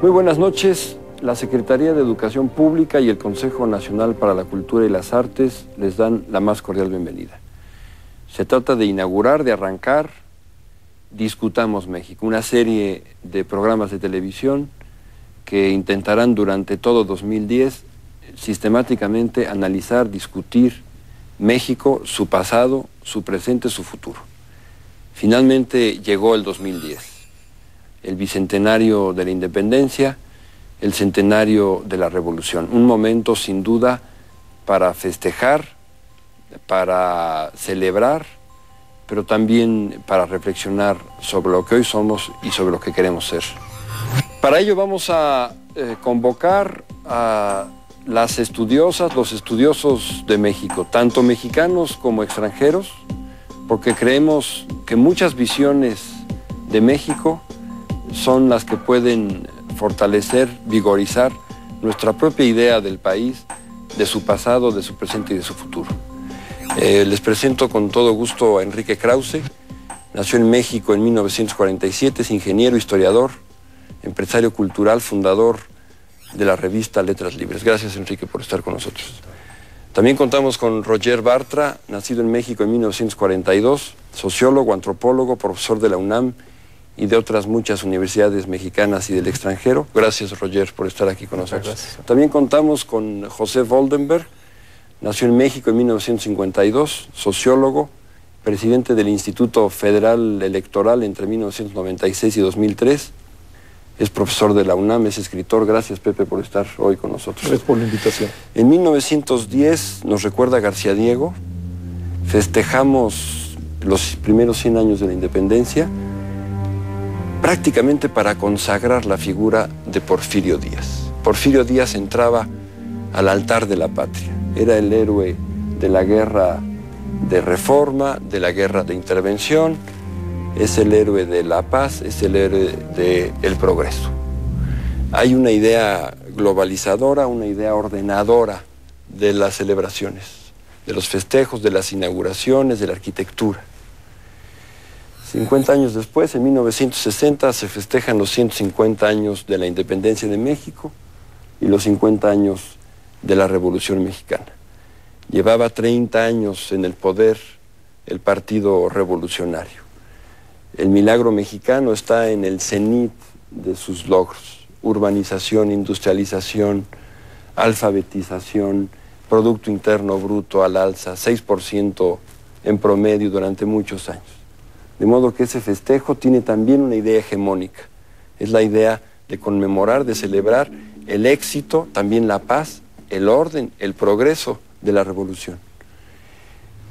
Muy buenas noches. La Secretaría de Educación Pública y el Consejo Nacional para la Cultura y las Artes les dan la más cordial bienvenida. Se trata de inaugurar, de arrancar Discutamos México, una serie de programas de televisión que intentarán durante todo 2010 sistemáticamente analizar, discutir México, su pasado, su presente, su futuro. Finalmente llegó el 2010, el bicentenario de la independencia, el centenario de la revolución, un momento sin duda para festejar, para celebrar, pero también para reflexionar sobre lo que hoy somos y sobre lo que queremos ser. Para ello vamos a convocar a las estudiosas, los estudiosos de México, tanto mexicanos como extranjeros, porque creemos que muchas visiones de México son las que pueden fortalecer, vigorizar nuestra propia idea del país, de su pasado, de su presente y de su futuro. Les presento con todo gusto a Enrique Krause. Nació en México en 1947, es ingeniero, historiador, empresario cultural, fundador de la revista Letras Libres. Gracias, Enrique, por estar con nosotros. También contamos con Roger Bartra, nacido en México en 1942, sociólogo, antropólogo, profesor de la UNAM y de otras muchas universidades mexicanas y del extranjero. Gracias, Roger, por estar aquí con nosotros. Gracias. También contamos con José Oldenburg. Nació en México en 1952, sociólogo, presidente del Instituto Federal Electoral entre 1996 y 2003. Es profesor de la UNAM, es escritor. Gracias, Pepe, por estar hoy con nosotros. Gracias por la invitación. En 1910, nos recuerda García Diego, festejamos los primeros 100 años de la independencia, prácticamente para consagrar la figura de Porfirio Díaz. Porfirio Díaz entraba al altar de la patria. Era el héroe de la guerra de reforma, de la guerra de intervención, es el héroe de la paz, es el héroe del progreso. Hay una idea globalizadora, una idea ordenadora de las celebraciones, de los festejos, de las inauguraciones, de la arquitectura. 50 años después, en 1960, se festejan los 150 años de la independencia de México y los 50 años de la Revolución Mexicana. Llevaba 30 años en el poder el Partido Revolucionario. El milagro mexicano está en el cenit de sus logros: urbanización, industrialización, alfabetización, Producto Interno Bruto al alza, 6% en promedio durante muchos años. De modo que ese festejo tiene también una idea hegemónica. Es la idea de conmemorar, de celebrar el éxito, también la paz, el orden, el progreso de la revolución.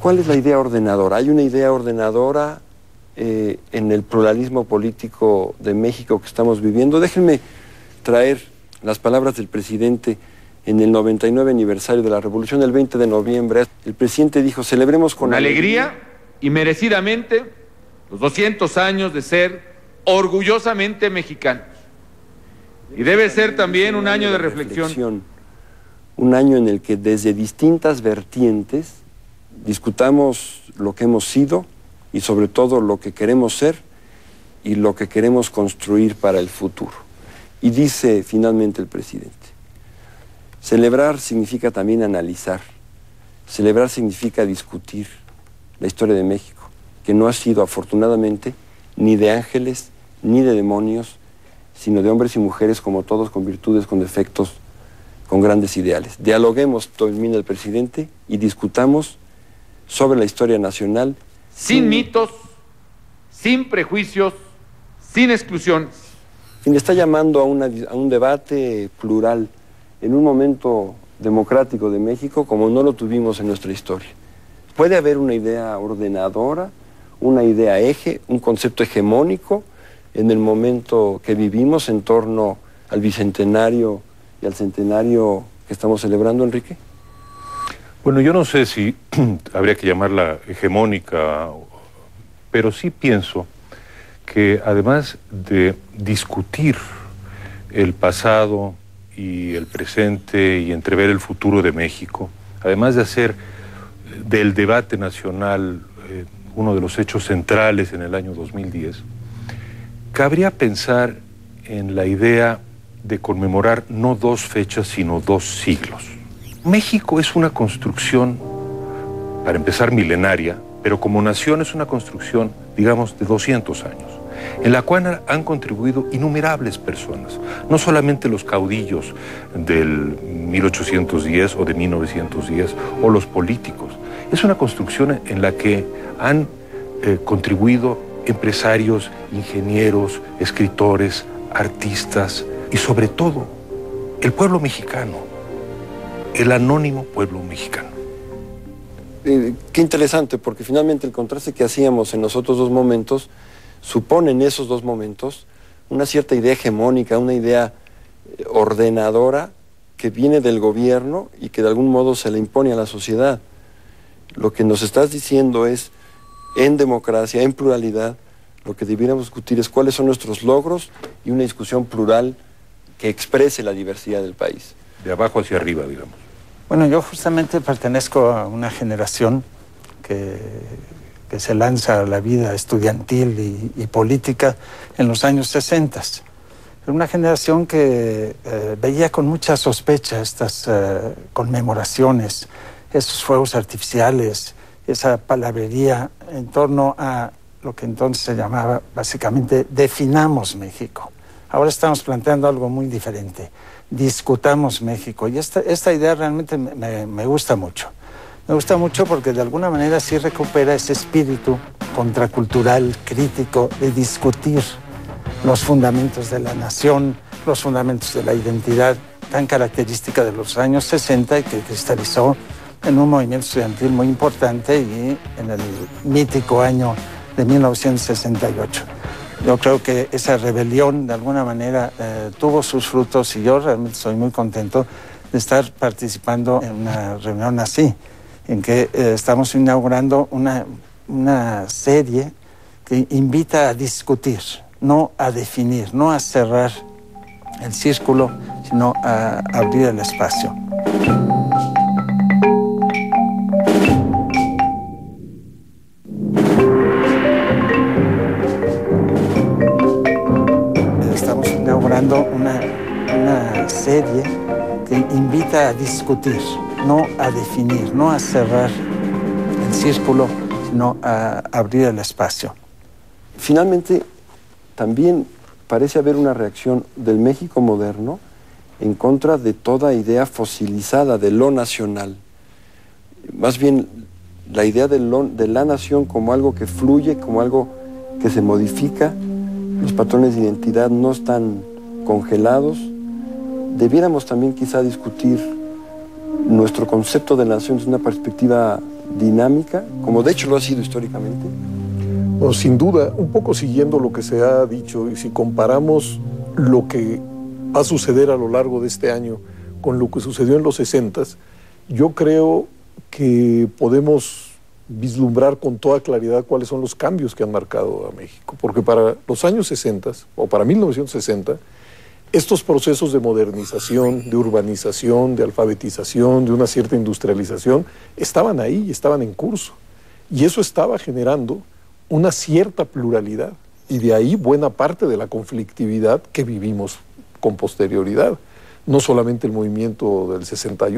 ¿Cuál es la idea ordenadora? Hay una idea ordenadora en el pluralismo político de México que estamos viviendo. Déjenme traer las palabras del presidente en el 99 aniversario de la revolución, el 20 de noviembre. El presidente dijo: celebremos con alegría y merecidamente los 200 años de ser orgullosamente mexicanos. Y debe ser también un año de reflexión. Un año en el que desde distintas vertientes discutamos lo que hemos sido y sobre todo lo que queremos ser y lo que queremos construir para el futuro. Y dice finalmente el presidente: celebrar significa también analizar. Celebrar significa discutir la historia de México, que no ha sido afortunadamente ni de ángeles ni de demonios, sino de hombres y mujeres como todos, con virtudes, con defectos, con grandes ideales. Dialoguemos, termina el presidente, y discutamos sobre la historia nacional. Sin mitos, sin prejuicios, sin exclusiones. Quien está llamando a un debate plural en un momento democrático de México como no lo tuvimos en nuestra historia. Puede haber una idea ordenadora, una idea eje, un concepto hegemónico en el momento que vivimos en torno al bicentenario y al centenario que estamos celebrando, Enrique. Bueno, yo no sé si habría que llamarla hegemónica, pero sí pienso que además de discutir el pasado y el presente y entrever el futuro de México, además de hacer del debate nacional uno de los hechos centrales en el año 2010, cabría pensar en la idea de conmemorar no 2 fechas, sino 2 siglos. México es una construcción, para empezar, milenaria, pero como nación es una construcción, digamos, de 200 años, en la cual han contribuido innumerables personas, no solamente los caudillos del 1810 o de 1910 o los políticos. Es una construcción en la que han contribuido empresarios, ingenieros, escritores, artistas y sobre todo el pueblo mexicano, el anónimo pueblo mexicano. Qué interesante, porque finalmente el contraste que hacíamos en los otros 2 momentos supone en esos 2 momentos una cierta idea hegemónica, una idea ordenadora que viene del gobierno y que de algún modo se le impone a la sociedad. Lo que nos estás diciendo es, en democracia, en pluralidad, lo que debiéramos discutir es cuáles son nuestros logros y una discusión plural que exprese la diversidad del país. De abajo hacia arriba, digamos. Bueno, yo justamente pertenezco a una generación que se lanza a la vida estudiantil y política en los años 60. Una generación que veía con mucha sospecha estas conmemoraciones, esos fuegos artificiales, esa palabrería en torno a lo que entonces se llamaba básicamente definamos México. Ahora estamos planteando algo muy diferente. Discutamos México. Y esta idea realmente me gusta mucho. Me gusta mucho porque de alguna manera sí recupera ese espíritu contracultural, crítico, de discutir los fundamentos de la nación, los fundamentos de la identidad tan característica de los años 60 y que cristalizó en un movimiento estudiantil muy importante y en el mítico año de 1968. Yo creo que esa rebelión de alguna manera tuvo sus frutos y yo realmente estoy muy contento de estar participando en una reunión así, en que estamos inaugurando una serie que invita a discutir, no a definir, no a cerrar el círculo, sino a abrir el espacio. Estamos inaugurando una serie que invita a discutir, no a definir, no a cerrar el círculo, sino a abrir el espacio. Finalmente, también parece haber una reacción del México moderno en contra de toda idea fosilizada de lo nacional. Más bien, la idea de la nación como algo que fluye, como algo que se modifica. Los patrones de identidad no están congelados. Debiéramos también quizá discutir nuestro concepto de nación desde una perspectiva dinámica, como de hecho lo ha sido históricamente. Bueno, sin duda, un poco siguiendo lo que se ha dicho, y si comparamos lo que va a suceder a lo largo de este año con lo que sucedió en los 60s, yo creo que podemos vislumbrar con toda claridad cuáles son los cambios que han marcado a México. Porque para los años 60, o para 1960, estos procesos de modernización, de urbanización, de alfabetización, de una cierta industrialización, estaban ahí, estaban en curso. Y eso estaba generando una cierta pluralidad. Y de ahí buena parte de la conflictividad que vivimos con posterioridad. No solamente el movimiento del 68,